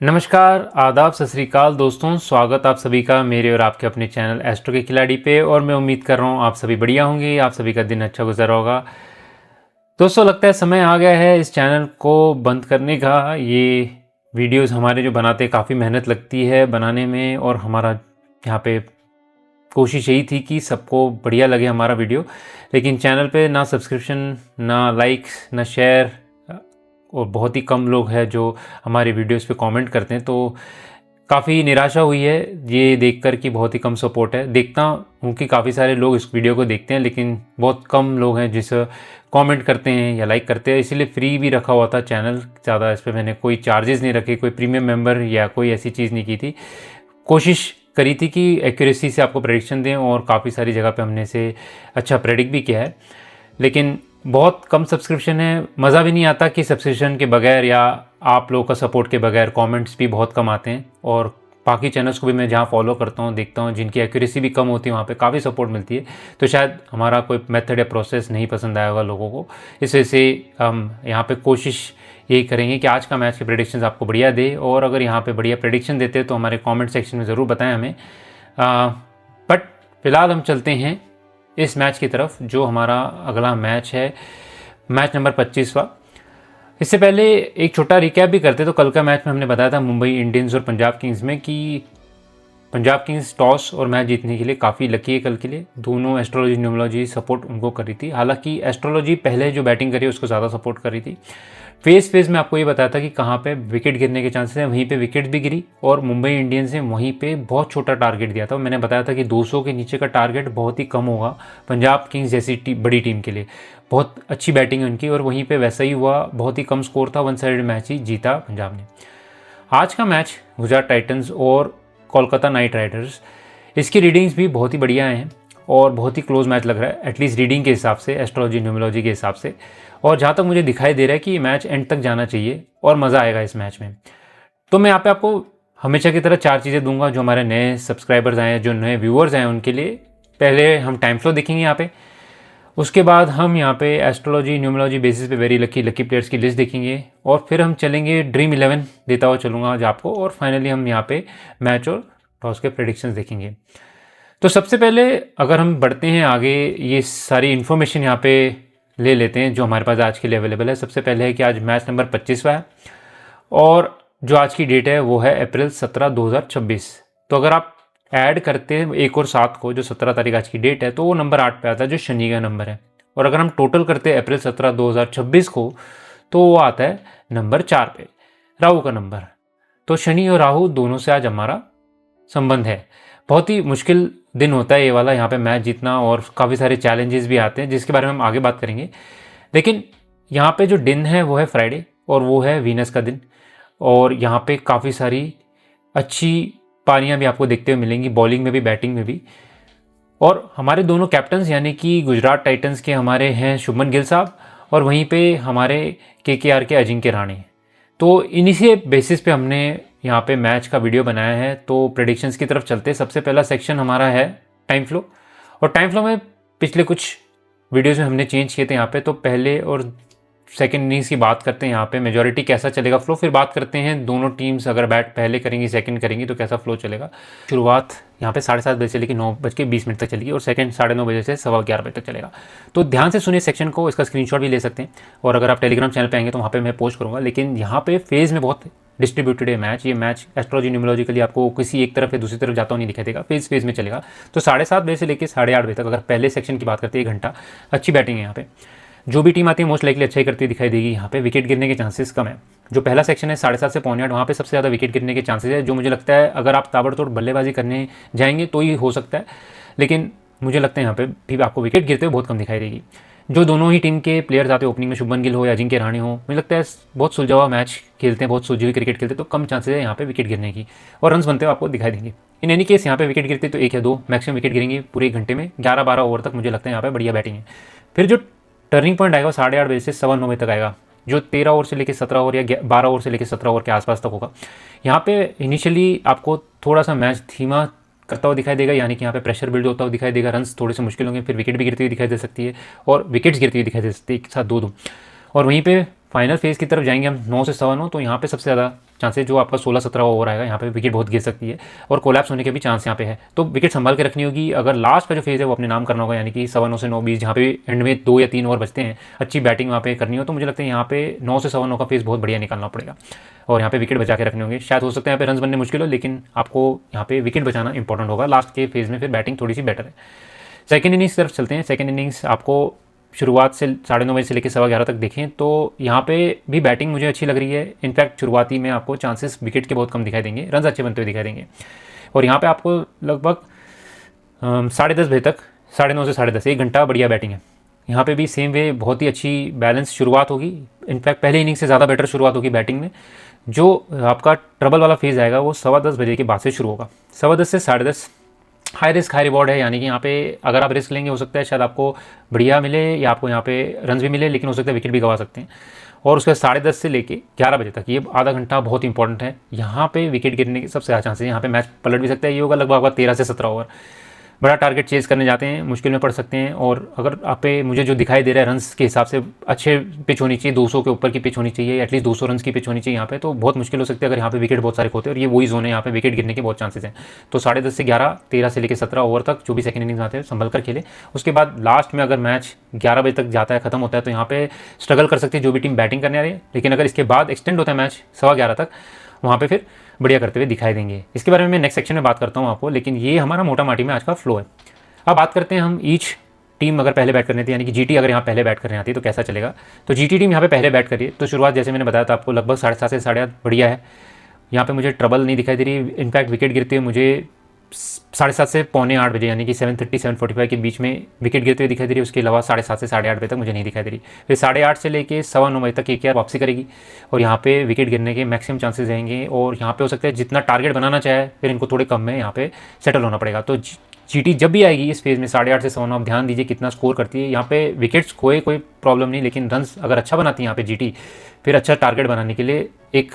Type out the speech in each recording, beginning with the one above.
नमस्कार, आदाब, सत श्री अकाल दोस्तों। स्वागत आप सभी का मेरे और आपके अपने चैनल एस्ट्रो के खिलाड़ी पे। और मैं उम्मीद कर रहा हूँ आप सभी बढ़िया होंगे, आप सभी का दिन अच्छा गुजर होगा। दोस्तों, लगता है समय आ गया है इस चैनल को बंद करने का। ये वीडियोस हमारे जो बनाते हैं काफ़ी मेहनत लगती है बनाने में, और हमारा यहाँ पे कोशिश यही थी कि सबको बढ़िया लगे हमारा वीडियो। लेकिन चैनल पे ना सब्सक्रिप्शन, ना लाइक्स, ना शेयर, और बहुत ही कम लोग हैं जो हमारे वीडियोस पे कमेंट करते हैं। तो काफ़ी निराशा हुई है ये देखकर कि बहुत ही कम सपोर्ट है। देखता हूँ कि काफ़ी सारे लोग इस वीडियो को देखते हैं, लेकिन बहुत कम लोग हैं जिस कमेंट करते हैं या लाइक करते हैं। इसीलिए फ्री भी रखा हुआ था चैनल, ज़्यादा इस पर मैंने कोई चार्जेस नहीं रखे, कोई प्रीमियम मेंबर या कोई ऐसी चीज़ नहीं की थी। कोशिश करी थी कि एक्यूरेसी से आपको प्रेडिक्शन दें, और काफ़ी सारी जगह पे हमने से अच्छा प्रेडिक्ट भी किया है। लेकिन बहुत कम सब्सक्रिप्शन है, मज़ा भी नहीं आता कि सब्सक्रिप्शन के बगैर या आप लोगों का सपोर्ट के बगैर कमेंट्स भी बहुत कम आते हैं। और बाकी चैनल्स को भी मैं जहाँ फॉलो करता हूँ, देखता हूँ, जिनकी एक्यूरेसी भी कम होती है वहाँ पे काफ़ी सपोर्ट मिलती है। तो शायद हमारा कोई मेथड या प्रोसेस नहीं पसंद आया होगा लोगों को। इस वजह से हम यहाँ पे कोशिश यही करेंगे कि आज का मैच के प्रेडिक्शंस आपको बढ़िया दे। और अगर यहाँ पे बढ़िया प्रेडिक्शन देते हैं तो हमारे कमेंट सेक्शन में ज़रूर बताएं हमें। बट फिलहाल हम चलते हैं इस मैच की तरफ, जो हमारा अगला मैच है, मैच नंबर 25वां। इससे पहले एक छोटा रिकैप भी करते। तो कल का मैच में हमने बताया था मुंबई इंडियंस और पंजाब किंग्स में कि पंजाब किंग्स टॉस और मैच जीतने के लिए काफ़ी लकी है कल के लिए। दोनों एस्ट्रोलॉजी न्यूमरोलॉजी सपोर्ट उनको कर रही थी। हालांकि एस्ट्रोलॉजी पहले जो बैटिंग करी उसको ज़्यादा सपोर्ट कर रही थी। फेज़ में आपको ये बताया था कि कहाँ पे विकेट गिरने के चांसेस हैं, वहीं पे विकेट भी गिरी। और मुंबई इंडियंस ने वहीं पे बहुत छोटा टारगेट दिया था। मैंने बताया था कि 200 के नीचे का टारगेट बहुत ही कम होगा पंजाब किंग्स जैसी बड़ी टीम के लिए। बहुत अच्छी बैटिंग है उनकी, और वहीं पे वैसा ही हुआ। बहुत ही कम स्कोर था, वन साइडेड मैच ही जीता पंजाब ने। आज का मैच गुजरात टाइटंस और कोलकाता नाइट राइडर्स, इसकी रीडिंग्स भी बहुत ही बढ़िया हैं और बहुत ही क्लोज मैच लग रहा है, एटलीस्ट रीडिंग के हिसाब से, एस्ट्रोलॉजी न्यूमरोलॉजी के हिसाब से। और जहाँ तक मुझे दिखाई दे रहा है कि ये मैच एंड तक जाना चाहिए और मज़ा आएगा इस मैच में। तो मैं यहाँ पे आपको हमेशा की तरह 4 चीज़ें दूंगा जो हमारे नए सब्सक्राइबर्स आए हैं, जो नए व्यूअर्स आए हैं उनके लिए। पहले हम टाइम फ्लो देखेंगे यहाँ पे, उसके बाद हम यहाँ पे एस्ट्रोलॉजी न्यूमरोलॉजी बेसिस पे वेरी लकी प्लेयर्स की लिस्ट देखेंगे, और फिर हम चलेंगे ड्रीम 11 देता हुआ चलूँगा आज आपको, और फाइनली हम यहाँ पे मैच और टॉस के प्रेडिक्शंस देखेंगे। तो सबसे पहले अगर हम बढ़ते हैं आगे, ये सारी इन्फॉर्मेशन यहाँ पे ले लेते हैं जो हमारे पास आज के लिए अवेलेबल है। सबसे पहले है कि आज मैच नंबर 25वां है, और जो आज की डेट है वो है अप्रैल 17, 2026। तो अगर आप ऐड करते हैं 1 और 7 को, जो 17 तारीख आज की डेट है, तो वो नंबर 8 पे आता है, जो शनि का नंबर है। और अगर हम टोटल करते हैं अप्रैल 17, 2026 को, तो वो आता है नंबर 4 पे, राहु का नंबर। तो शनि और राहु दोनों से आज हमारा संबंध है। बहुत ही मुश्किल दिन होता है ये वाला, यहाँ पे मैच जीतना, और काफ़ी सारे चैलेंजेस भी आते हैं जिसके बारे में हम आगे बात करेंगे। लेकिन यहाँ पे जो दिन है वो है फ्राइडे, और वो है वीनस का दिन। और यहाँ पे काफ़ी सारी अच्छी पारियाँ भी आपको देखते हुए मिलेंगी, बॉलिंग में भी बैटिंग में भी। और हमारे दोनों कैप्टन्स यानी कि गुजरात टाइटंस के हमारे हैं शुभमन गिल साहब, और वहीं पे हमारे केकेआर के अजिंक्य रहाणे। तो इन्हीं से बेसिस पे हमने यहाँ पे मैच का वीडियो बनाया है। तो प्रेडिक्शंस की तरफ चलते। सबसे पहला सेक्शन हमारा है टाइम फ्लो, और टाइम फ्लो में पिछले कुछ वीडियोज़ में हमने चेंज किए थे यहाँ पे। तो पहले और सेकंड इनिंग्स की बात करते हैं यहाँ पे, मेजॉरिटी कैसा चलेगा फ्लो। फिर बात करते हैं दोनों टीम्स अगर बैट पहले करेंगी सेकंड करेंगी तो कैसा फ्लो चलेगा। शुरुआत यहाँ पे 7:30 बजे से लेकर 9:20 तक चलेगी, और सेकंड 9:30 बजे से 11:15 बजे तक चलेगा। तो ध्यान से सुनिए सेक्शन को, इसका स्क्रीनशॉट भी ले सकते हैं, और अगर आप टेलीग्राम चैनल पे आएंगे तो वहाँ पे मैं पोस्ट करूँगा। लेकिन यहाँ पे फेज़ में बहुत डिस्ट्रीब्यूटेड है मैच। ये मैच एस्ट्रोलॉजी न्यूमरोलॉजिकली आपको किसी एक तरफ या दूसरी तरफ जाता हुआ नहीं दिखाई देगा, फेज़ में चलेगा। तो 7:30 बजे से लेकर 8:30 बजे तक, अगर पहले सेक्शन की बात करते हैं 1 घंटा अच्छी बैटिंग है यहाँ पे। जो भी टीम आती है मोस्ट लाइकली अच्छा ही करती दिखाई देगी। यहाँ पे विकेट गिरने के चांसेस कम है। जो पहला सेक्शन है 7:30 से 7:45, वहाँ पे सबसे ज़्यादा विकेट गिरने के चांसेस है, जो मुझे लगता है अगर आप ताबड़तोड़ बल्लेबाजी करने जाएंगे तो ही हो सकता है। लेकिन मुझे लगता है यहाँ पे भी आपको विकेट गिरते हुए बहुत कम दिखाई देगी। जो दोनों ही टीम के प्लेयर्स आते हैं ओपनिंग में, शुभमन गिल हो या अजिंक्य रहाणे हो, मुझे लगता है बहुत सुलझा हुआ मैच खेलते हैं, बहुत सुलझी हुई क्रिकेट खेलते हैं, तो कम चांसेस है यहाँ पे विकेट गिरने की, और रन्स बनते हुए आपको दिखाई देंगे। इन एनी केस यहाँ पे विकेट गिरते तो 1 या 2 मैक्सिमम विकेट गिरेंगे पूरे 1 घंटे में। 11-12 ओवर तक मुझे लगता है यहाँ पे बढ़िया बैटिंग है। फिर जो टर्निंग पॉइंट आएगा 8:30 बजे से 9:15 बजे तक आएगा, जो 13 ओवर से लेकर 17 ओवर या 12 ओवर से लेकर 17 ओवर के आसपास तक होगा। यहाँ पे इनिशियली आपको थोड़ा सा मैच धीमा करता हुआ दिखाई देगा, यानी कि यहाँ पे प्रेशर बिल्ड होता हुआ दिखाई देगा, रन्स थोड़े से मुश्किल होंगे, फिर विकेट भी गिरती हुई दिखाई दे सकती है, और विकेट्स गिरती हुई दिखाई दे सकती है एक साथ 2-2। और वहीं पे फाइनल फेज़ की तरफ जाएंगे हम 9 से 9:15, तो यहाँ पे सबसे ज़्यादा चांसेस जो आपका 16-17 ओवर आएगा, यहाँ पे विकेट बहुत गिर सकती है और कोलैप्स होने के भी चांस यहाँ पे है। तो विकेट संभाल के रखनी होगी। अगर लास्ट का जो फेज़ है वो अपने नाम करना होगा, यानी कि 9:15 से 9:20, जहाँ पे एंड में 2 या 3 ओवर बचते हैं, अच्छी बैटिंग वहाँ पे करनी हो, तो मुझे लगता है यहाँ पे 9 से 9:15 का फेज़ बहुत बढ़िया निकालना पड़ेगा और यहाँ पे विकेट बचा के रखने होंगे। शायद हो सकता है यहाँ पे रन बनने मुश्किल हो, लेकिन आपको यहाँ पे विकेट बचाना इंपॉर्टेंट होगा। लास्ट के फेज़ में फिर बैटिंग थोड़ी सी बेटर है। सेकेंड इनिंग्स की तरफ चलते हैं। सेकेंड इनिंग्स आपको शुरुआत से 9:30 बजे से लेकर 11:15 तक देखें तो यहाँ पे भी बैटिंग मुझे अच्छी लग रही है। इनफैक्ट शुरुआती में आपको चांसेस विकेट के बहुत कम दिखाई देंगे, रन अच्छे बनते हुए दिखाई देंगे और यहाँ पे आपको लगभग 10:30 बजे तक, 9:30 से 10:30, 1 घंटा बढ़िया बैटिंग है। यहाँ पे भी सेम वे बहुत ही अच्छी बैलेंस शुरुआत होगी। इनफैक्ट पहले इनिंग से ज़्यादा बेटर शुरुआत होगी बैटिंग में। जो आपका ट्रबल वाला फेज़ आएगा वो 10:15 बजे के बाद से शुरू होगा। 10:15 से 10:30 हाई रिस्क हाई रिवॉर्ड है, यानी कि यहाँ पे अगर आप रिस्क लेंगे हो सकता है शायद आपको बढ़िया मिले या आपको यहाँ पे रन भी मिले, लेकिन हो सकता है विकेट भी गवा सकते हैं। और उसके बाद 10:30 से लेके 11 बजे तक ये आधा घंटा बहुत इंपॉर्टेंट है। यहाँ पे विकेट गिरने के सबसे ज़्यादा चांसेस है। यहाँ पे मैच पलट भी सकता है। ये होगा लगभग आपका 13 से 17 ओवर। बड़ा टारगेट चेज करने जाते हैं, मुश्किल में पड़ सकते हैं। और अगर आप पे मुझे जो दिखाई दे रहा है रन्स के हिसाब से अच्छे पिच होनी चाहिए, 200 के ऊपर की पिच होनी चाहिए, एटलीस्ट 200 रन की पिच होनी चाहिए यहाँ पे, तो बहुत मुश्किल हो सकती है अगर यहाँ पे विकेट बहुत सारे खोते हैं। और ये वही जोन है, यहाँ पे विकेट गिरने के बहुत चांसेस हैं। तो 10:30 से 11, 13 से लेकर 17 ओवर तक जो भी सेकंड इनिंग्स आते हैं संभल कर खेले। उसके बाद लास्ट में अगर मैच 11 बजे तक जाता है, खत्म होता है, तो यहाँ पे स्ट्रगल कर सकती है जो भी टीम बैटिंग करने आ रही है। लेकिन अगर इसके बाद एक्सटेंड होता है मैच 11:15 तक, वहाँ पे फिर बढ़िया करते हुए दिखाई देंगे। इसके बारे में मैं नेक्स्ट सेक्शन में बात करता हूँ आपको, लेकिन ये हमारा मोटा माटी में आज का फ्लो है। अब बात करते हैं हम ईच टीम अगर पहले बैट करनी थी, यानी कि जीटी अगर यहाँ पहले बैट करने आती है तो कैसा चलेगा। तो जीटी टीम यहाँ पे पहले बैट करिए। तो शुरुआत जैसे मैंने बताया था आपको लगभग 7:30 से 8:30 बढ़िया है। यहाँ पे मुझे ट्रबल नहीं दिखाई दे रही। इनफैक्ट विकेट गिरते हुए मुझे 7:30 से 7:45 बजे, यानी कि 7:30 7:45 के बीच में विकेट गिरते हुए दिखाई दे रही है। उसके अलावा 7:30 से 8:30 बजे तक मुझे नहीं दिखाई दे रही। फिर 8:30 से लेके 9:15 बजे तक केकेआर वापसी करेगी और यहाँ पे विकेट गिरने के मैक्सिमम चांसेस रहेंगे। और यहाँ पे हो सकता है जितना टारगेट बनाना चाहे फिर इनको थोड़े कम में यहाँ पे सेटल होना पड़ेगा। तो जीटी जब भी आएगी इस फेज़ में 8:30 से 9:15, आप ध्यान दीजिए कितना स्कोर करती है। यहाँ पे विकेट्स खोए कोई प्रॉब्लम नहीं, लेकिन रन्स अगर अच्छा बनाती है यहाँ पे जीटी, फिर अच्छा टारगेट बनाने के लिए एक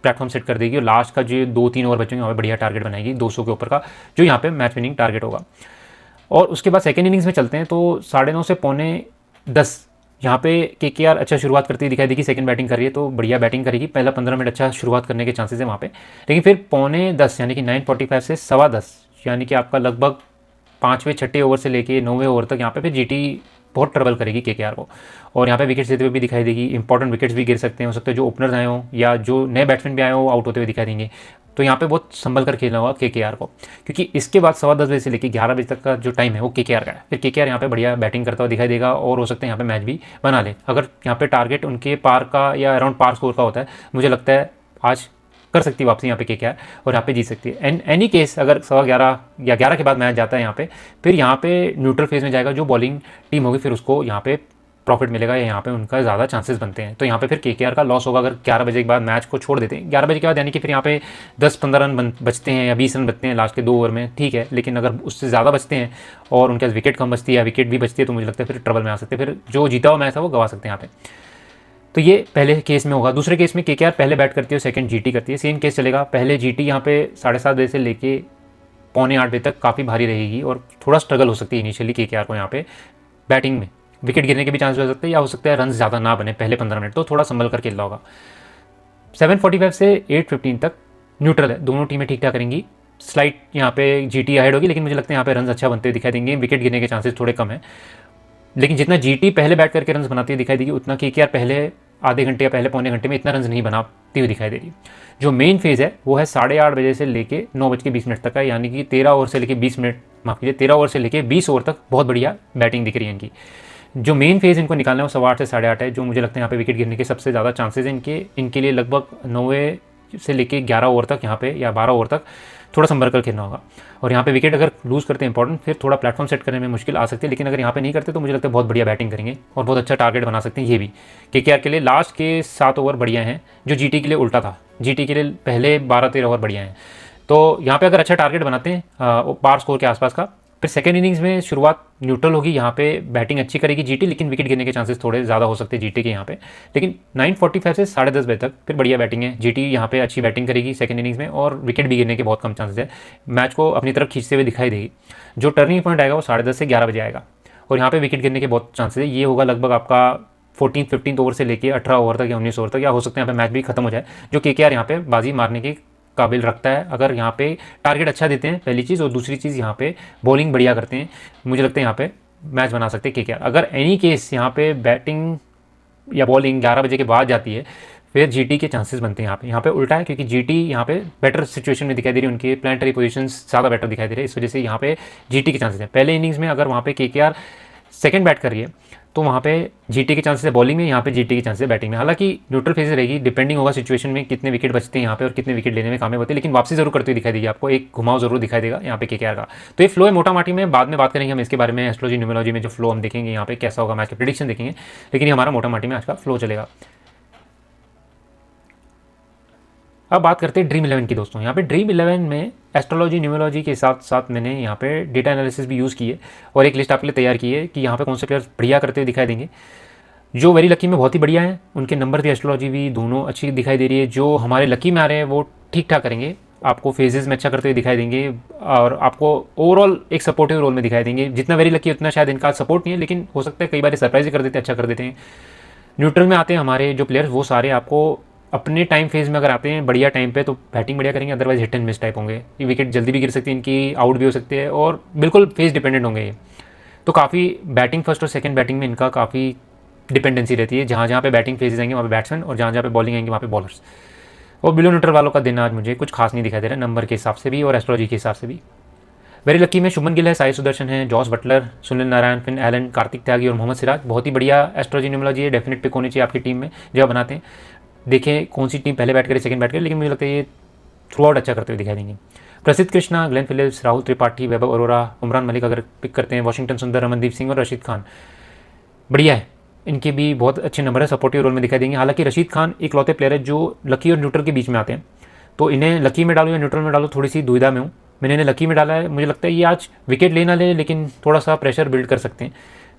प्लेटफॉर्म सेट कर देगी और लास्ट का जो 2-3 ओवर बचेंगे वहाँ पे बढ़िया टारगेट बनाएगी 200 के ऊपर का, जो यहाँ पे मैच विनिंग टारगेट होगा। और उसके बाद सेकेंड इनिंग्स में चलते हैं तो 9:30 से 9:45 यहाँ पे केकेआर अच्छा शुरुआत करती दिखाई देगी। सेकंड बैटिंग कर रही है तो बढ़िया बैटिंग करेगी। पहला 15 मिनट अच्छा शुरुआत करने के चांसेस है वहाँ पे, लेकिन फिर 9:45 यानी कि 9:45 से 10:15 यानी कि आपका लगभग 5वें 6ठे ओवर से लेके 9वें ओवर तक यहाँ पे फिर जीटी बहुत ट्रबल करेगी केकेआर को और यहाँ पे विकेट्स देते हुए भी दिखाई देगी। इंपॉर्टेंट विकेट्स भी गिर सकते हैं, हो सकता है जो ओपनर्स आए हों या जो नए बैट्समैन भी आए हों आउट होते हुए दिखाई देंगे। तो यहाँ पे बहुत संभल कर खेलना होगा केकेआर को, क्योंकि इसके बाद 10:15 बजे से लेकर 11 बजे तक का जो टाइम है वो केकेआर का है। फिर केकेआर यहाँ पे बढ़िया बैटिंग करता हुआ दिखाई देगा और हो सकता है यहाँ पे मैच भी बना ले। अगर यहाँ पे टारगेट उनके पार का या अराउंड पार स्कोर का होता है, मुझे लगता है आज कर सकती है वापसी यहाँ पे केकेआर और यहाँ पे जीत सकती है। एनी केस अगर 11:15 या 11 के बाद मैच जाता है यहाँ पे, फिर यहाँ पे न्यूट्रल फेज में जाएगा जो बॉलिंग टीम होगी, फिर उसको यहाँ पे प्रॉफिट मिलेगा या यहाँ पे उनका ज़्यादा चांसेस बनते हैं। तो यहाँ पे फिर केकेआर का लॉस होगा अगर 11 बजे के बाद मैच को छोड़ देते हैं। 11 बजे के बाद यानी कि फिर यहाँ पे 10-15 रन बचते हैं या 20 रन बचते हैं लास्ट के 2 ओवर में, ठीक है। लेकिन अगर उससे ज़्यादा बचते हैं और उनके पास विकेट कम बचती है या विकेट भी बचती है तो मुझे लगता है फिर ट्रबल में आ सकते हैं, फिर जो जीता हुआ मैच है वो गवा सकते हैं यहाँ पे। तो ये पहले केस में होगा। दूसरे केस में केकेआर पहले बैट करती है और सेकंड जीटी करती है। सेम केस चलेगा। पहले जीटी यहाँ पे 7:30 बजे से लेके 7:45 बजे तक काफ़ी भारी रहेगी और थोड़ा स्ट्रगल हो सकती है इनिशियली केकेआर को यहाँ पे बैटिंग में। विकेट गिरने के भी चांस हो सकते हैं या हो सकता है रन ज़्यादा ना बने पहले 15 मिनट, तो थोड़ा संभल कर खेलना होगा। 7:45 से 8:15 तक न्यूट्रल है, दोनों टीमें ठीक ठाक करेंगी। स्लाइट यहाँ पे जीटी अहेड होगी, लेकिन मुझे लगता है यहाँ पे रन अच्छा बनते हुए दिखाई देंगे। विकेट गिरने के चांसेस थोड़े कम है, लेकिन जितना जीटी पहले बैट करके रन बनाती हुई दिखाई देगी उतना केकेआर पहले आधे घंटे या पहले पौने घंटे में इतना रन नहीं बनाती हुई दिखाई दे रही। जो मेन फेज़ है वो है 8:30 बजे से लेके 9:20 तक का, यानी कि 13 ओवर से लेके 20 मिनट, माफ कीजिए 13 ओवर से लेके 20 ओवर तक बहुत बढ़िया बैटिंग दिख रही है इनकी। जो मेन फेज़ इनको निकालना है वो 8:15 से 8:30 है, जो मुझे लगता है यहाँ पे विकेट गिरने के सबसे ज़्यादा चांसेस हैं इनके लिए। लगभग 9 से लेके 11 ओवर तक यहाँ पे या 12 ओवर तक थोड़ा संभल कर खेलना होगा। और यहाँ पे विकेट अगर लूज़ करते हैं इंपॉर्टेंट, फिर थोड़ा प्लेटफॉर्म सेट करने में मुश्किल आ सकती है। लेकिन अगर यहाँ पे नहीं करते तो मुझे लगता है बहुत बढ़िया बैटिंग करेंगे और बहुत अच्छा टारगेट बना सकते हैं। ये भी केकेआर के लिए लास्ट के 7 ओवर बढ़िया हैं, जो जीटी के लिए उल्टा था। जीटी के लिए पहले 12-13 ओवर बढ़िया हैं। तो यहाँ पे अगर अच्छा टारगेट बनाते हैं पार स्कोर के आसपास का, फिर सेकेंड इनिंग्स में शुरुआत न्यूट्रल होगी। यहाँ पे बैटिंग अच्छी करेगी जीटी, लेकिन विकेट गिरने के चांसेस थोड़े ज़्यादा हो सकते हैं जीटी के यहाँ पे। लेकिन 9:45 से 10:30 बजे तक फिर बढ़िया बैटिंग है। जीटी यहाँ पे अच्छी बैटिंग करेगी सेकेंड इनिंग्स में और विकेट भी गिरने के बहुत कम चांसेस है। मैच को अपनी तरफ खींचते हुए दिखाई देगी। जो टर्निंग पॉइंट आएगा वो 10:30 से 11 बजे आएगा और यहाँ पे विकेट गिरने के बहुत चांसेस है। ये होगा लगभग आपका 14-15 ओवर से लेके 18 ओवर तक या 19 ओवर तक, या हो सकता है यहाँ पे मैच भी खत्म हो जाए, जो केकेआर यहाँ पे बाजी मारने के काबिल रखता है अगर यहाँ पे टारगेट अच्छा देते हैं, पहली चीज़। और दूसरी चीज़ यहाँ पे बॉलिंग बढ़िया करते हैं, मुझे लगता है यहाँ पे मैच बना सकते हैं केकेआर। अगर एनी केस यहाँ पे बैटिंग या बॉलिंग 11 बजे के बाद जाती है, फिर जीटी के चांसेस बनते हैं। यहाँ पे उल्टा है, क्योंकि जीटी यहाँ पे बेटर सिचुएशन में दिखाई दे रही है, उनके प्लानिटरी पोजीशंस ज़्यादा बेटर दिखाई दे रहे हैं, इस वजह से यहाँ पे जीटी के चांसेस हैं। पहले इनिंग्स में अगर वहाँ पे केकेआर सेकंड बैट कर रही है तो वहाँ पे जीटी के चांसेस है बॉलिंग में, यहाँ पे जीटी के चांसेस है बैटिंग में। हालांकि न्यूट्रल फेज रहेगी, डिपेंडिंग होगा सिचुएशन में कितने विकेट बचते हैं यहाँ पे और कितने विकेट लेने में कामयाब होते हैं, लेकिन वापसी जरूर करते हुए दिखाई देगी आपको, एक घुमाव जरूर दिखाई देगा यहाँ पे केकेआर का। तो ये फ्लो है मोटा माटी में, बाद में बात करेंगे हम इसके बारे में, एस्ट्रोलॉजी न्यूमरोलॉजी में जो फ्लो हम देखेंगे यहाँ पे कैसा होगा, मैच का प्रेडिक्शन देखेंगे, लेकिन ये हमारा मोटा माटी में आज का फ्लो चलेगा। अब बात करते हैं ड्रीम 11 की दोस्तों। यहाँ पे ड्रीम 11 में एस्ट्रोलॉजी न्यूमरोलॉजी के साथ साथ मैंने यहाँ पे डेटा एनालिसिस भी यूज़ की है और एक लिस्ट आपके लिए तैयार की है कि यहाँ पे कौन से प्लेयर्स बढ़िया करते हुए दिखाई देंगे। जो वेरी लकी में बहुत ही बढ़िया है, उनके नंबर भी एस्ट्रोलॉजी भी दोनों अच्छी दिखाई दे रही है। जो हमारे लकी में आ रहे हैं वो ठीक ठाक करेंगे, आपको फेजेस में अच्छा करते हुए दिखाई देंगे और आपको ओवरऑल एक सपोर्टिव रोल में दिखाई देंगे। जितना वेरी लकी उतना शायद इनका सपोर्ट नहीं है, लेकिन हो सकता है कई बार सरप्राइज कर देते हैं, अच्छा कर देते हैं। न्यूट्रल में आते हैं हमारे जो प्लेयर्स, वो सारे आपको अपने टाइम फेज में अगर आते हैं बढ़िया टाइम पे तो बैटिंग बढ़िया करेंगे, otherwise hit and miss type होंगे। ये विकेट जल्दी भी गिर सकती है इनकी, आउट भी हो सकते हैं और बिल्कुल फेज डिपेंडेंट होंगे ये। तो काफ़ी बैटिंग फर्स्ट और सेकंड बैटिंग में इनका काफ़ी डिपेंडेंसी रहती है, जहाँ जहाँ पे बैटिंग फेजेस आएंगे वहाँ पे बैट्समैन और जहाँ जहाँ पे बॉलिंग आएंगे वहाँ पे बॉलर्स। और बिलो न्यूट्रल वालों का दिन आज मुझे कुछ खास नहीं दिखाई दे रहा है, नंबर के हिसाब से भी और एस्ट्रोलॉजी के हिसाब से भी। वेरी लकी में शुभमन गिल है, साई सुदर्शन है, Jos Buttler, Sunil Narine, Finn Allen, Kartik Tyagi और मोहम्मद सिराज। बहुत ही बढ़िया एस्ट्रोलॉजी न्यूमरोलॉजी है, डेफिनेट पिक होनी चाहिए आपकी टीम में जब बनाते हैं। देखें कौन सी टीम पहले बैट करे सेकंड बैट करे, लेकिन मुझे लगता है ये थ्रू आउट अच्छा करते हुए दिखाई देंगे। प्रसिद्ध कृष्णा, ग्लेन फिलिप्स, राहुल त्रिपाठी, वैभव अरोरा, उमरान मलिक अगर पिक करते हैं, वॉशिंगटन सुंदर, रमनदीप सिंह और रशीद खान बढ़िया है, इनके भी बहुत अच्छे नंबर है, सपोर्टिव रोल में दिखाई देंगे। हालांकि रशीद खान इकलौते प्लेयर है जो लकी और न्यूट्रल के बीच में आते हैं, तो इन्हें लकी में डालो या न्यूट्रल में डालो, थोड़ी सी दुविधा में हूँ। मैंने इन्हें लकी में डाला है, मुझे लगता है ये आज विकेट लेना ले लेकिन थोड़ा सा प्रेशर बिल्ड कर सकते हैं,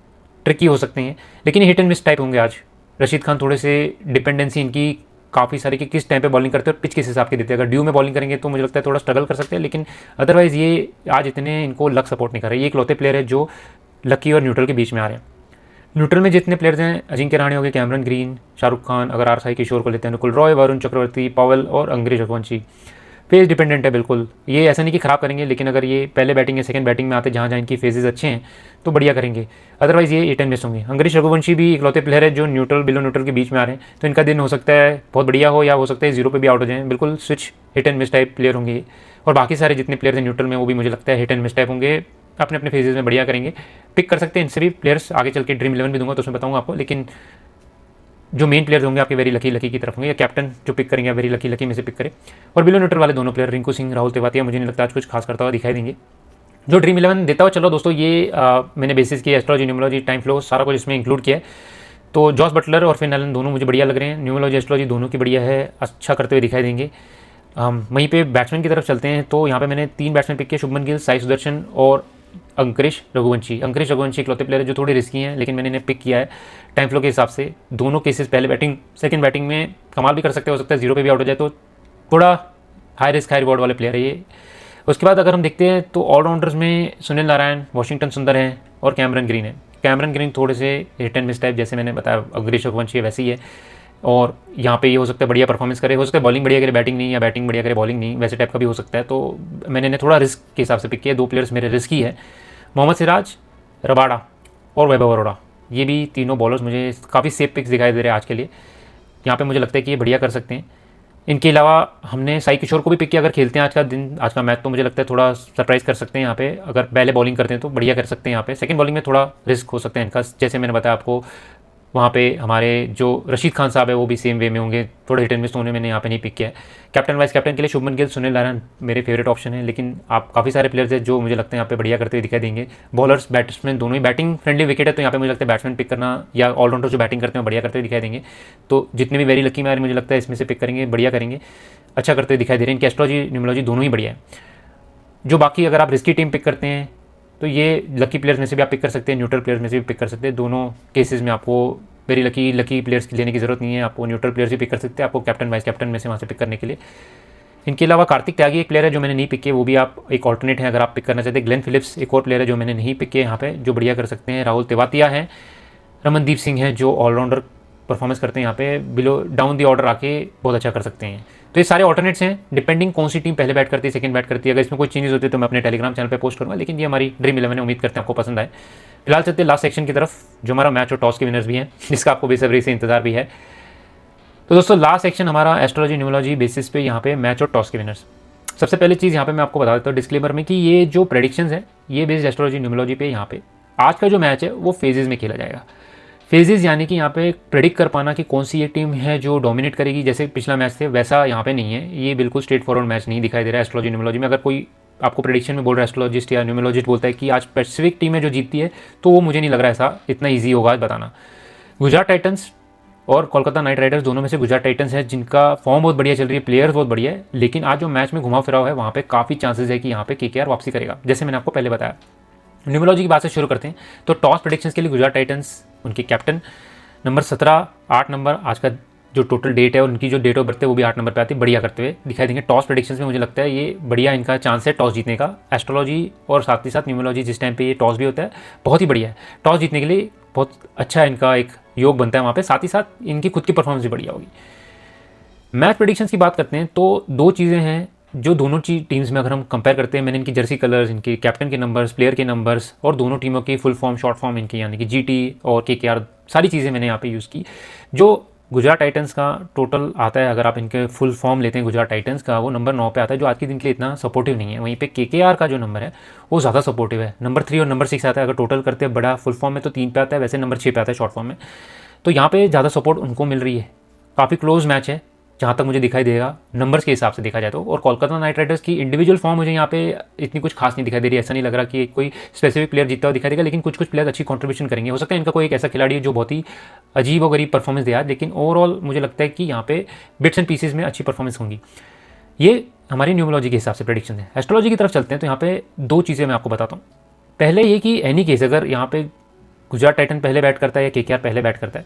ट्रिकी हो सकते हैं, लेकिन हिट एंड मिस टाइप होंगे आज। रशीद खान थोड़े से डिपेंडेंसी इनकी काफ़ी सारी कि किस टाइम पे बॉलिंग करते हैं और पिच किस हिसाब के देते हैं। अगर ड्यू में बॉलिंग करेंगे तो मुझे लगता है थोड़ा स्ट्रगल कर सकते हैं, लेकिन अदरवाइज़ ये आज इतने इनको लक सपोर्ट नहीं कर रहे। ये इकलौते प्लेयर है जो लकी और न्यूट्रल के बीच में आ रहे हैं। न्यूट्रल में जितने प्लेयर्स हैं, अजिंक्य रहाणे हो गए, कैमरन ग्रीन, शाहरुख खान, अगर आर साई किशोर को लेते हैं, अनुकुल रॉय, वरुण चक्रवर्ती, पॉवेल और अंग्रेज रघुवंशी। फेज डिपेंडेंट है बिल्कुल, ये ऐसा नहीं कि ख़राब करेंगे, लेकिन अगर ये पहले बैटिंग या सेकंड बैटिंग में आते जहाँ जहाँ इनकी फेजेस अच्छे हैं तो बढ़िया करेंगे, अदरवाइज़ ये हिट एंड मिस होंगे। अंग्रेज रघुवंशी भी इकलौते प्लेयर है जो न्यूट्रल बिलो न्यूट्रल के बीच में आ रहे हैं, तो इनका दिन हो सकता है बहुत बढ़िया हो या हो सकता है जीरो पे भी आउट हो जाए, बिल्कुल switch hit and miss type player होंगे। और बाकी सारे जितने प्लेयर हैं न्यूट्रल में वो भी मुझे लगता है हिट एंड मिस टाइप होंगे, अपने अपने फेजेस में बढ़िया करेंगे। पिक कर सकते हैं इनसे भी प्लेयर्स, आगे चल के ड्रीम 11 भी दूंगा तो उसमें बताऊंगा आपको, लेकिन जो मेन प्लेयर्स होंगे आपके वेरी लकी लकी की तरफ होंगे, या कैप्टन जो पिक करेंगे वेरी लकी लकी में से पिक करें। और बिलो न्यूट्रल वाले दोनों प्लेयर रिंकू सिंह, राहुल तेवातिया, मुझे नहीं लगता आज कुछ खास करता हुआ दिखाई देंगे। जो ड्रीम 11 देता हुआ चलो दोस्तों, ये मैंने बेसिस की एस्ट्रोलॉजी न्यूमरोलॉजी टाइम फ्लो सारा कुछ इसमें इंक्लूड किया है। तो जॉस बटलर और फिन एलन दोनों मुझे बढ़िया लग रहे हैं, न्यूमरोलॉजी एस्ट्रोलॉजी दोनों की बढ़िया है, अच्छा करते हुए दिखाई देंगे। वहीं पे बैट्समैन की तरफ चलते हैं, तो यहाँ पे मैंने 3 बैट्समैन पिक किए, शुभमन गिल, साई सुदर्शन और अंकुरिश रघुवंशी। अंकुरिश रघुवंशी इकलौते प्लेयर है जो थोड़ी रिस्की हैं, लेकिन मैंने इन्हें पिक किया है टाइम फ्लो के हिसाब से। दोनों केसेस पहले बैटिंग सेकंड बैटिंग में कमाल भी कर सकते हो सकता है जीरो पे भी आउट हो जाए, तो थोड़ा हाई रिस्क हाई रिवॉर्ड वाले प्लेयर है ये। उसके बाद अगर हम देखते हैं तो ऑलराउंडर्स में सुनील नारायण, वॉशिंगटन सुंदर हैं और कैमरन ग्रीन है। कैमरन ग्रीन थोड़े से हिट एंड मिस टाइप, जैसे मैंने बताया अंकुरिश रघुवंशी वैसे ही है, और यहाँ पे ये हो सकता है बढ़िया परफॉर्मेंस करे, हो सकता है बॉलिंग बढ़िया करे बैटिंग नहीं, या बैटिंग बढ़िया करे बॉलिंग नहीं, वैसे टाइप का भी हो सकता है। तो मैंने इन्हें थोड़ा रिस्क के हिसाब से पिक किया, 2 प्लेयर्स मेरे रिस्की है, मोहम्मद सिराज, रबाडा और वैभव अरोड़ा। ये भी तीनों बॉलर्स मुझे काफ़ी सेफ पिक्स दिखाई दे रहे हैं आज के लिए, यहाँ पे मुझे लगता है कि ये बढ़िया कर सकते हैं। इनके अलावा हमने साई किशोर को भी पिक किया, अगर खेलते हैं आज का दिन आज का मैच तो मुझे लगता है थोड़ा सरप्राइज़ कर सकते हैं यहाँ पे, अगर पहले बॉलिंग करते हैं तो बढ़िया कर सकते हैं। यहाँ पे सेकंड बॉलिंग में थोड़ा रिस्क हो सकता है इनका, जैसे मैंने बताया आपको वहाँ पे हमारे जो रशीद खान साहब है वो भी सेम वे में होंगे, थोड़े हिट एंड मिस होने मैंने यहाँ पे नहीं पिक किया है। कैप्टन वाइस कैप्टन के लिए शुभमन गिल, सुनील नारायण मेरे फेवरेट ऑप्शन है, लेकिन आप काफ़ी सारे प्लेयर्स हैं जो मुझे लगता है यहाँ पे बढ़िया करते हुए दिखाई देंगे। बॉलर्स बैट्समैन दोनों ही बैटिंग फ्रेंडली विकेट है, तो यहाँ पे मुझे लगता है बैट्समैन पिक करना या ऑलराउंडर जो बैटिंग करते हैं बढ़िया करते हुए दिखाई देंगे। तो जितने भी वेरी लकी में आ रहे मुझे लगता है इसमें से पिक करेंगे, बढ़िया करेंगे, अच्छा करते हुए दिखाई दे रहे हैं। इनकी एस्ट्रोलॉजी न्यूमरोलॉजी दोनों ही बढ़िया है। जो बाकी अगर आप रिस्की टीम पिक करते हैं तो ये लकी प्लेयर्स में से भी आप पिक कर सकते हैं, न्यूट्रल प्लेयर्स में से भी पिक कर सकते हैं। दोनों केसेस में आपको वेरी लकी प्लेयर्स लेने की जरूरत नहीं है, आपको न्यूट्रल प्लेयर्स भी पिक कर सकते हैं, आपको कैप्टन वाइस कैप्टन में से वहाँ से पिक करने के लिए। इनके अलावा कार्तिक त्यागी एक प्लेयर है जो मैंने नहीं पिक किया, वो भी आप एक ऑल्टरनेट है अगर आप पिक करना चाहते हैं। ग्लेन फिलिप्स एक और प्लेयर है जो मैंने नहीं पिक किया यहाँ पे, जो बढ़िया कर सकते हैं। राहुल तेवातिया है, रमनदीप सिंह हैं जो ऑलराउंडर परफॉर्मेंस करते हैं यहाँ पे, बिलो डाउन दी ऑर्डर आके बहुत अच्छा कर सकते हैं। तो ये सारे ऑल्टरनेट्स हैं, डिपेंडिंग कौन सी टीम पहले बैट करती है सेकंड बैट करती है। अगर इसमें कोई चेंजेस होते हैं तो मैं अपने टेलीग्राम चैनल पे पोस्ट करूँगा, लेकिन ये हमारी ड्रीम 11 है, उम्मीद करते हैं आपको पसंद आए। फिलहाल चलते लास्ट सेक्शन की तरफ, जो हमारा मैच और टॉस के विनर्स भी हैं, जिसका आपको बेसब्री से इंतजार भी है। तो दोस्तों लास्ट सेक्शन हमारा एस्ट्रोलॉजी न्यूमरोलॉजी बेसिस पे यहाँ पे मैच और टॉस के विनर्स। सबसे पहले चीज़ यहाँ पे मैं आपको बता देता हूँ डिस्क्लेमर में कि ये जो प्रेडिक्शंस है ये बेस्ड एस्ट्रोलॉजी न्यूमरोलॉजी पे यहाँ पे आज का जो मैच है वो फेजेस में खेला जाएगा। फेजेस यानी कि यहाँ पे प्रेडिक्ट कर पाना कि कौन सी एक टीम है जो डोमिनेट करेगी, जैसे पिछला मैच थे वैसा यहाँ पे नहीं है। ये बिल्कुल स्ट्रेट फॉरवर्ड मैच नहीं दिखाई दे रहा है एस्ट्रोलॉजी न्यूमरोलॉजी में। अगर कोई आपको प्रेडिक्शन में बोल रहा है एस्ट्रोलॉजिस्ट या न्यूमरोलॉजिस्ट बोलता है कि आज स्पेसिफिक टीम है जो जीतती है, तो वो मुझे नहीं लग रहा है ऐसा इतना ईजी होगा आज बताना। गुजरात टाइटन्स और कोलकाता नाइट राइडर्स, दोनों में से गुजरात टाइटन्स है जिनका फॉर्म बहुत बढ़िया चल रही है, प्लेयर्स बहुत बढ़िया है, लेकिन आज जो मैच में घुमा फिराव है वहाँ पे काफ़ी चांसेस है कि यहाँ पे केकेआर वापसी करेगा, जैसे मैंने आपको पहले बताया। न्यूमरोलॉजी की बात से शुरू करते हैं। तो टॉस प्रेडिक्शंस के लिए गुजरात टाइटन्स, उनके कैप्टन नंबर 17, 8 नंबर आज का जो टोटल डेट है और उनकी जो डेट ऑफ बर्थ है वो भी 8 नंबर पे आती है, बढ़िया करते हुए दिखाई देंगे। टॉस प्रेडिक्शंस में मुझे लगता है ये बढ़िया इनका चांस है टॉस जीतने का। एस्ट्रोलॉजी और साथ ही साथ न्यूमरोलॉजी जिस टाइम पे ये टॉस भी होता है बहुत ही बढ़िया है, टॉस जीतने के लिए बहुत अच्छा इनका एक योग बनता है वहाँ पे, साथ ही साथ इनकी खुद की परफॉर्मेंस भी बढ़िया होगी। मैच प्रेडिक्शंस की बात करते हैं तो दो चीज़ें हैं जो दोनों टीम्स में अगर हम कंपेयर करते हैं, मैंने इनकी जर्सी कलर्स, इनके कैप्टन के नंबर्स, प्लेयर के नंबर्स और दोनों टीमों की फुल फॉर्म शॉर्ट फॉर्म इनकी यानी कि जीटी और केकेआर, सारी चीज़ें मैंने यहाँ पे यूज़ की। जो गुजरात टाइटन्स का टोटल आता है, अगर आप इनके फुल फॉर्म लेते हैं गुजरात टाइटन्स का, वो नंबर 9 पे आता है, जो आज के दिन के लिए इतना सपोर्टिव नहीं है। वहीं पे केकेआर का जो नंबर है वो ज़्यादा सपोर्टिव है, नंबर 3 और नंबर 6 आता है। अगर टोटल करते हैं बड़ा फुल फॉर्म में तो 3 पे आता है, वैसे नंबर 6 पे आता है शॉर्ट फॉर्म में। तो यहाँ पे ज़्यादा सपोर्ट उनको मिल रही है। काफ़ी क्लोज मैच है जहाँ तक मुझे दिखाई देगा नंबर्स के हिसाब से देखा जाए तो। और कोलकाता नाइट राइडर्स की इंडिविजुअल फॉर्म मुझे यहाँ पे इतनी कुछ खास नहीं दिखाई दे रही है। ऐसा नहीं लग रहा कि कोई स्पेसिफिक प्लेयर जीतता हुआ दिखाई देगा, लेकिन कुछ प्लेयर अच्छी कंट्रीब्यूशन करेंगे। हो सकता है इनका कोई एक ऐसा खिलाड़ी है जो बहुत ही अजीब और गरीब परफॉर्मेंस दिया, लेकिन ओवरऑल मुझे लगता है कि यहाँ पे बिट्स एंड पीसेज में अच्छी परफॉर्मेंस होंगी। ये हमारी न्यूमरोलॉजी के हिसाब से प्रेडिक्शन है। एस्ट्रोलॉजी की तरफ चलते हैं तो यहाँ पे दो चीज़ें मैं आपको बताता हूँ। पहले ये कि एनी केस अगर यहाँ पे गुजरात टाइटन पहले बैट करता है या केकेआर पहले बैट करता है,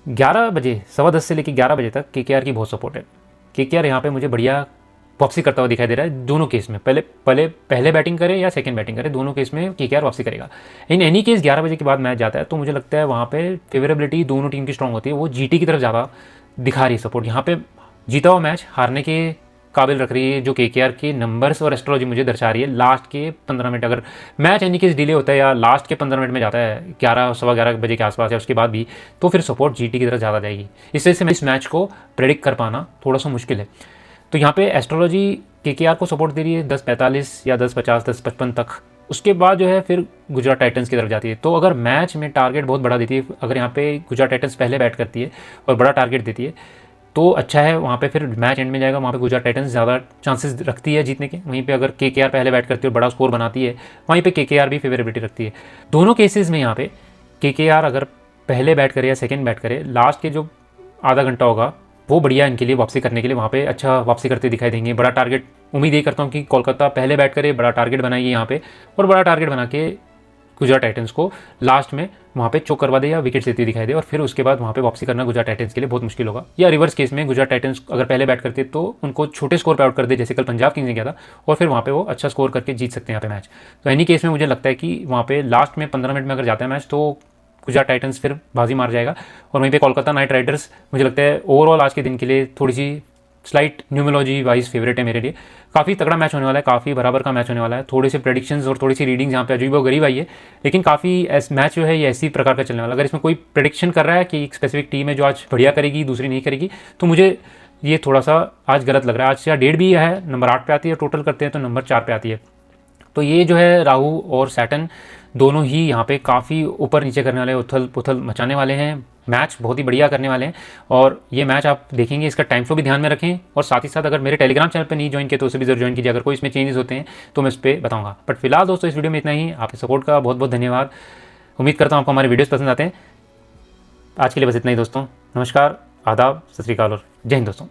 11 बजे 10:15 से लेकर 11 बजे तक केकेआर की बहुत सपोर्ट है। केकेआर यहाँ पे मुझे बढ़िया वापसी करता हुआ दिखाई दे रहा है दोनों केस में। पहले बैटिंग करे या सेकंड बैटिंग करे, दोनों केस में केकेआर वापसी करेगा। इन एनी केस 11 बजे के बाद मैच जाता है तो मुझे लगता है वहाँ पे फेवरेबिलिटी दोनों टीम की स्ट्रांग होती है, वो जीटी की तरफ ज़्यादा दिखा रही है सपोर्ट। यहाँ पे जीता हुआ मैच हारने के काबिल रख रही है जो केकेआर के नंबर्स और एस्ट्रोलॉजी मुझे दर्शा रही है। लास्ट के 15 मिनट अगर मैच एनी केस डिले होता है या लास्ट के 15 मिनट में जाता है 11 सवा 11 बजे के आसपास है उसके बाद भी, तो फिर सपोर्ट जीटी की तरफ ज़्यादा जाएगी। इस वजह से इस मैच को प्रेडिक्ट कर पाना थोड़ा सा मुश्किल है। तो यहाँ पे एस्ट्रोलॉजी केकेआर को सपोर्ट दे रही है 10:45 या 10:50 10:55 तक। उसके बाद जो है फिर गुजरात टाइटन्स की तरफ जाती है। तो अगर मैच में टारगेट बहुत बड़ा देती है, अगर यहाँ पे गुजरात टाइटन्स पहले बैट करती है और बड़ा टारगेट देती है तो अच्छा है, वहाँ पे फिर मैच एंड में जाएगा, वहाँ पे गुजरात टाइटन्स ज़्यादा चांसेस रखती है जीतने के। वहीं पे अगर केकेआर पहले बैट करती है और बड़ा स्कोर बनाती है, वहीं पे केकेआर भी फेवरेबिलिटी रखती है। दोनों केसेस में यहाँ पे केकेआर अगर पहले बैट करे या सेकंड बैट करे, लास्ट के जो आधा घंटा होगा वो बढ़िया इनके लिए वापसी करने के लिए वहाँ पे अच्छा वापसी करते दिखाई देंगे। बड़ा टारगेट उम्मीद ये करता हूँ कि कोलकाता पहले बैट करे, बड़ा टारगेट बनाएगी यहाँ पे, और बड़ा टारगेट बना के गुजरात टाइटन्स को लास्ट में वहाँ पे चोक करवा दे या विकेट लेती दिखाई दे, और फिर उसके बाद वहाँ पे वापसी करना गुजरात टाइटन्स के लिए बहुत मुश्किल होगा। या रिवर्स केस में गुजरात टाइटन्स अगर पहले बैट करते तो उनको छोटे स्कोर पे आउट कर दे, जैसे कल पंजाब किंग्स ने किया था, और फिर वहाँ पे वो अच्छा स्कोर करके जीत सकते हैं यहाँ पे मैच। तो एनी केस में मुझे लगता है कि वहाँ पे लास्ट में 15 मिनट में अगर जाता है मैच तो गुजरात टाइटन्स फिर बाजी मार जाएगा। और वहीं पे कोलकाता नाइट राइडर्स मुझे लगता है ओवरऑल आज के दिन के लिए थोड़ी सी स्लाइट न्यूमरोलॉजी वाइज फेवरेट है मेरे लिए। काफ़ी तगड़ा मैच होने वाला है, काफ़ी बराबर का मैच होने वाला है। थोड़े से प्रेडिक्शंस और थोड़ी सी रीडिंग्स यहाँ पे अजीब व गरीब आई है, लेकिन काफ़ी मैच जो है ये ऐसी प्रकार का चलने वाला। अगर इसमें कोई प्रेडिक्शन कर रहा है कि एक स्पेसिफिक टीम है जो आज बढ़िया करेगी दूसरी नहीं करेगी, तो मुझे ये थोड़ा सा आज गलत लग रहा है। आज या डेट भी है, नंबर 8 पे आती है, टोटल करते हैं तो नंबर 4 पे आती है। तो ये जो है राहु और सैटर्न दोनों ही यहाँ पे काफ़ी ऊपर नीचे करने वाले, उथल पुथल मचाने वाले हैं, मैच बहुत ही बढ़िया करने वाले हैं। और ये मैच आप देखेंगे, इसका टाइम फ्लो भी ध्यान में रखें, और साथ ही साथ अगर मेरे टेलीग्राम चैनल पे नहीं ज्वाइन किया तो उसे भी जरूर ज्वाइन कीजिए। अगर कोई इसमें चेंजेस होते हैं तो मैं उस पर बताऊँगा। बट फिलहाल दोस्तों इस वीडियो में इतना ही। आपके सपोर्ट का बहुत बहुत धन्यवाद। उम्मीद करता हूँ आपको हमारे वीडियोज़ पसंद आते हैं। आज के लिए बस इतना ही दोस्तों। नमस्कार, आदाब, सत श्री अकाल और जय हिंद दोस्तों।